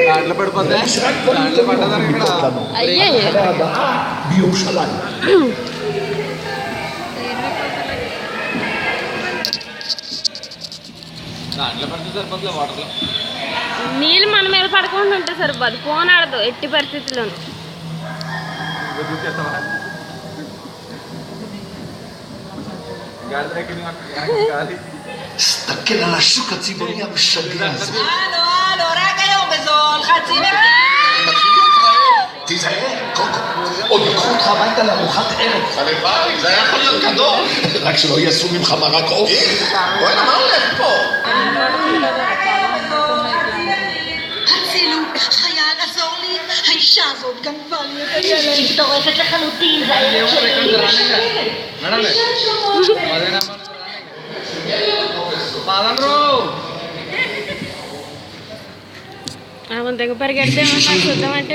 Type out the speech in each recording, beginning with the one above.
దాంట్లో పడిపోతే దాంట్లో పడ్డదానికి ఇక్కడ בירושלים. దాంట్లో పడితే సరిపోతుంది వాటర్లో. నీళ్ళు మన మీద పడకుండా ఉంటే సరిపోదు. ఫోన్ ఆడదు ఎట్టి పరిస్థితుల్లోనూ. תסתכל על השוק הציבורי המשגע הזה. הלו, רק היום בזול, חצי מחיר. תיזהר, קוקו. עוד יקחו אותך הביתה לארוחת ערב. הלוואי, זה היה יכול להיות גדול. רק שלא יעשו ממך מרק עוף. בואי, מה הולך פה? הצילו, חייל, עזור לי. האישה הזאת גנבה לי את הילד. היא מטורפת לחלוטין, זה הילד שלי. ఆమె దగ్గర పరిగెడితే చూద్దామంటే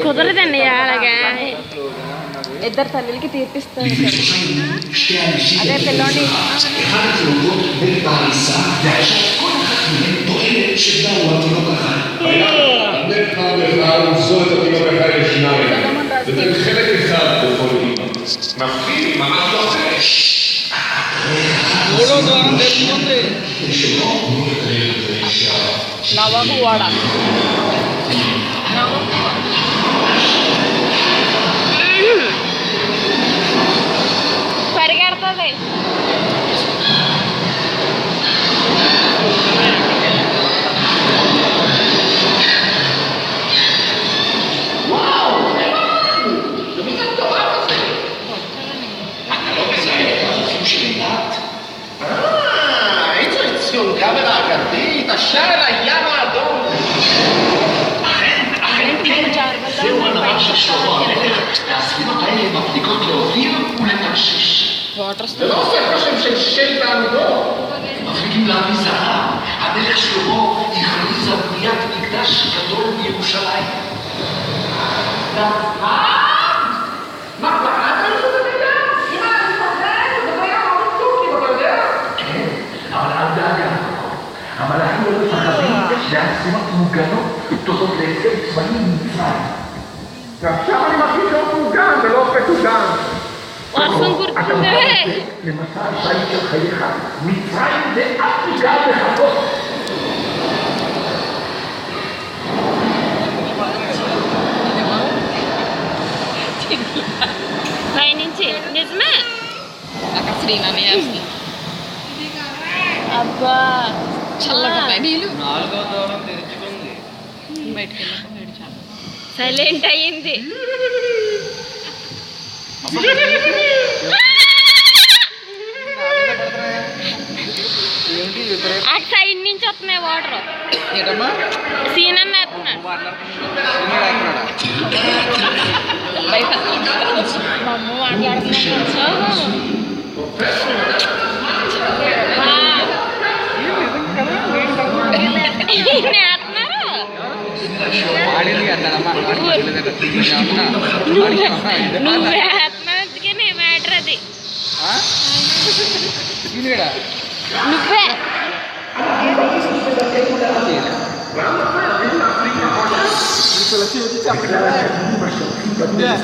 కుదరదండి అలాగా. ఇద్దరు తల్లికి తీర్పిస్తాను అదే పిల్లోని. మూడో ద్వారం తెరుచుకుంది. నవగువాడ పరిగెడుతుంది. איזו ציון קאמרה אגדית, השער אל הים האדום. אכן כן, זהו הנמל של שלמה המלך, והספינות האלה מבדיקות להוביל ולטשש. זה לא עושה רושם של של תענוגות. מבריקים להביא זהב, המלך שלמה הכריז על בניית מקדש גדול בירושלים. מה קראת על זה במידה? אמא, אני מפחד, זה היה מאוד טורקים, אתה יודע? כן, אבל אל דאגה. המלאכים לא מפחדים והספינות מוגנות תודות להישג צבאי ממצרים. ועכשיו אני מרגיש לא מוגן ולא פתוגן. వర్షం కురుతుంది. למסע השיט של חייך, מצרים זה אפריקה וחכות. పైనుంచి నిజమే. అక్కడ శ్రీనాని వేస్తుంది. అబ్బా చల్లగా నీళ్ళు నాలుగో ద్వారం తెరుచుకుంది. బయటకు వెళ్ళక వేడి చాలా. సైలెంట్ అయ్యింది. ఏంటి వ్యతిరేక ఆ సైడ్ నుంచి వస్తున్నాయి వాటర్. ఏంటమ్మా సీన్ అన్న వేస్తున్నాడు. బయట మా అమ్మ మాట్లాడుతున్నాడు. నువ్వు వేస్తున్నావు మ్యాటర్ అది. నువ్వే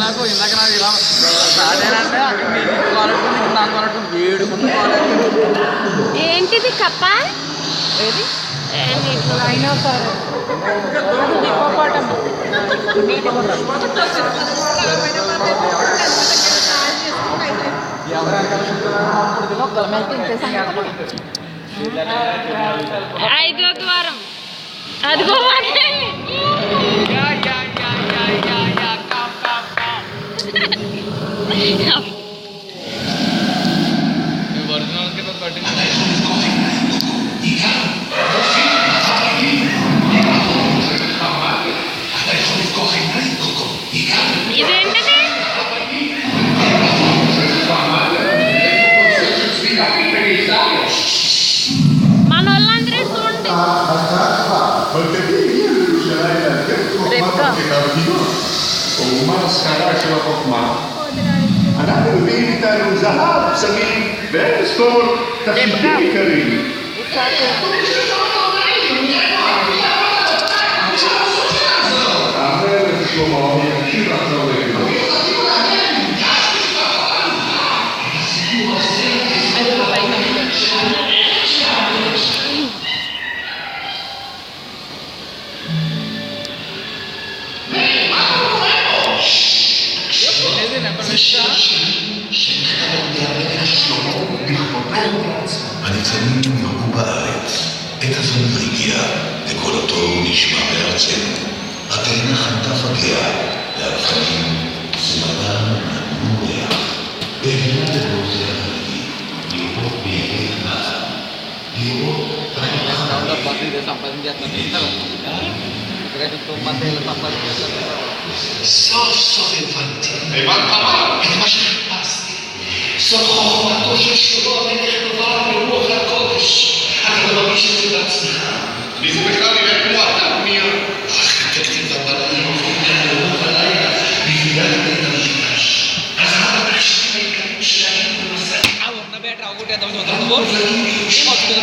నాకు ఇందాక నాకు ఇలా అదేనంటే అక్కడ మీకు కాలెట్టుకుని ఇక్కడ నాకు కాలెట్టుకుని వేడుకుని కాలెట్టుకుని. ఏంటిది కప్ప? ఏది అయినా సరే ఐదో ద్వారం అదిగో ఒరిజినల్ కింద కట్టింది. ఇదేంటది? మన వాళ్ళందరూ చూడండి. אומה השכלה של החוכמה. אנחנו מביאים איתנו זהב, פסמים ואין ספור תפקידים עיקריים. הניצנים נראו בארץ, עת הזמן הגיע, וקולתו נשמע בארצנו. התאנה חנתה פגע, והרפנים צמדם נענו והבינה בגוזר הלוי, לראות בידי המעם, לראות udah pasti dia sampai senjata kita kredit rumah dia sampai senjata סוף סוף הבנתי. הבנת מה? את מה שחיפשתי. זאת חוכמתו של שלמה המלך נובעת ברוח הקודש. אתה לא מרגיש את זה בעצמך. לי זה בכלל נראה כמו אתה, מיה. אך כתבתי בבנאים, והלאום בלילה, בגלל בית המקדש. אז מה התכשירים העיקריים שלהם בנושא? ఉన్న బేట ఒకటి ఎంత చదువుతావు మొత్తం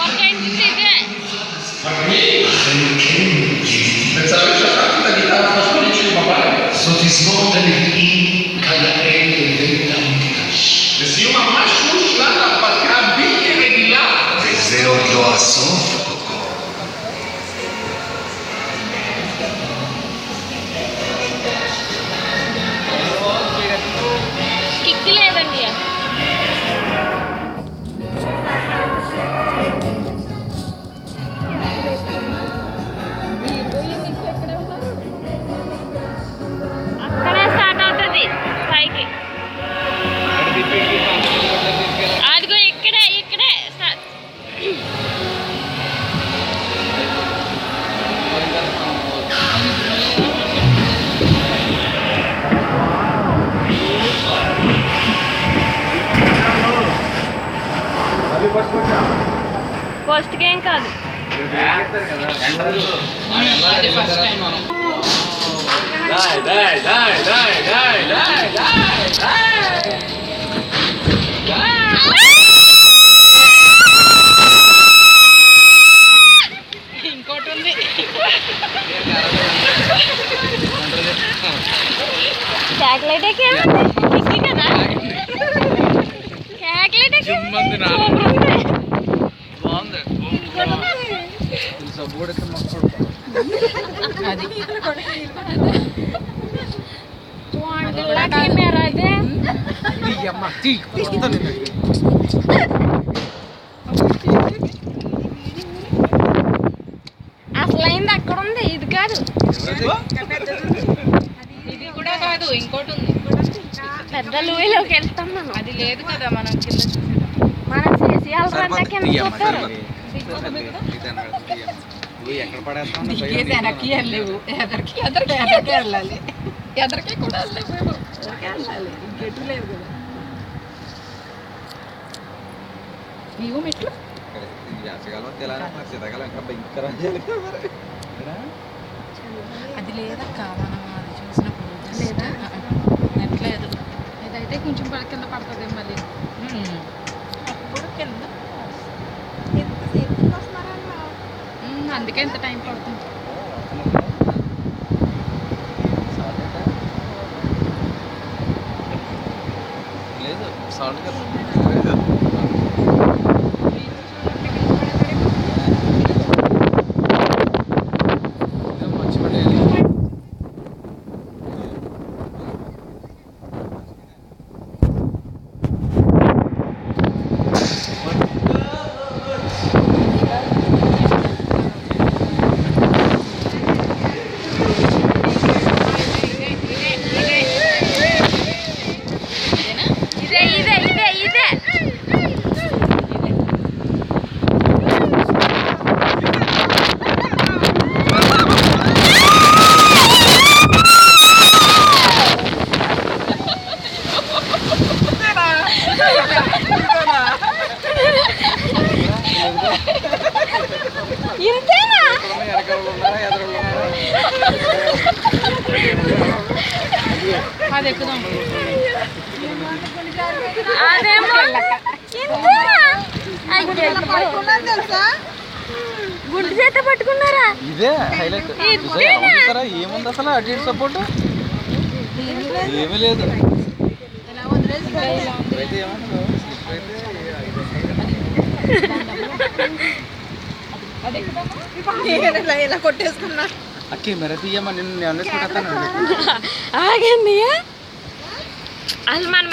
אכן כן, בצלאל שכחתי את הגיטרה הפסטורית שלי בבית. זאת תזמורת הנביאים כיאה לבית המקדש. לסיום ממש מושלם הרפתקה בלתי רגילה. וזה עוד לא הסוף, קוקו. కిక్కి లేదండి అక్కడే స్టార్ట్ అవుతుంది పైకి అదిగో ఇక్కడే ఇక్కడే స్టార్ట్ ఫస్ట్ గేమ్ కాదు అది ఫస్ట్ టైం ఇంకోటి ఉంది చాక్లెట్ కిక్కి కదా చాక్లెట్ బాగుంది సబ్బుడు అది కెమెరా అదే అసలైంది అక్కడ ఉంది ఇది కాదు ఇది కూడా కాదు ఇంకోటి ఉంది పెద్ద లూయిలోకి వెళ్తాం మనం అది లేదు కదా మనం కింద మనం చేసి వెళ్ళరంటే కింద చూస్తారు ఎక్కడ పడేస్తాం దిగేసి వెనక్కి వెళ్ళలేవు ఎదరికి ఎదరికి ఎదరికి వెళ్ళాలి ఎదరికి కూడా వెళ్ళలేవు ఎదరికి వెళ్ళాలి ఇంకెటు లేవు కదా ఇవి మెట్లు చేసగలం తెలంగాణ మరి చితగలం ఇంకా భయంకరం అది లేదక్క మనం అది చూసినప్పుడు లేదా నెట్లేదు ఇదైతే కొంచెం కింద పడుతుంది మళ్ళీ అప్పుడు కింద అందుకే ఇంత టైం పడుతుంది లేదు సౌండ్ కదా ఇంతేనా అది ఎక్కుదాం అదేమో ఇంతేనా గుండు చేత పట్టుకున్నారా ఇదే హైలైట్ చూసారా ఏముంది అసలు అటు ఇటు సపోర్ట్ ఏమీ లేదు అయితే ఏమంటారు ఇలా కొట్టేసుకున్నా అక్కి మెర తీయమ్మా నిన్ను నేను అన్నేసుకుంటాను ఆగండి అసలు మనం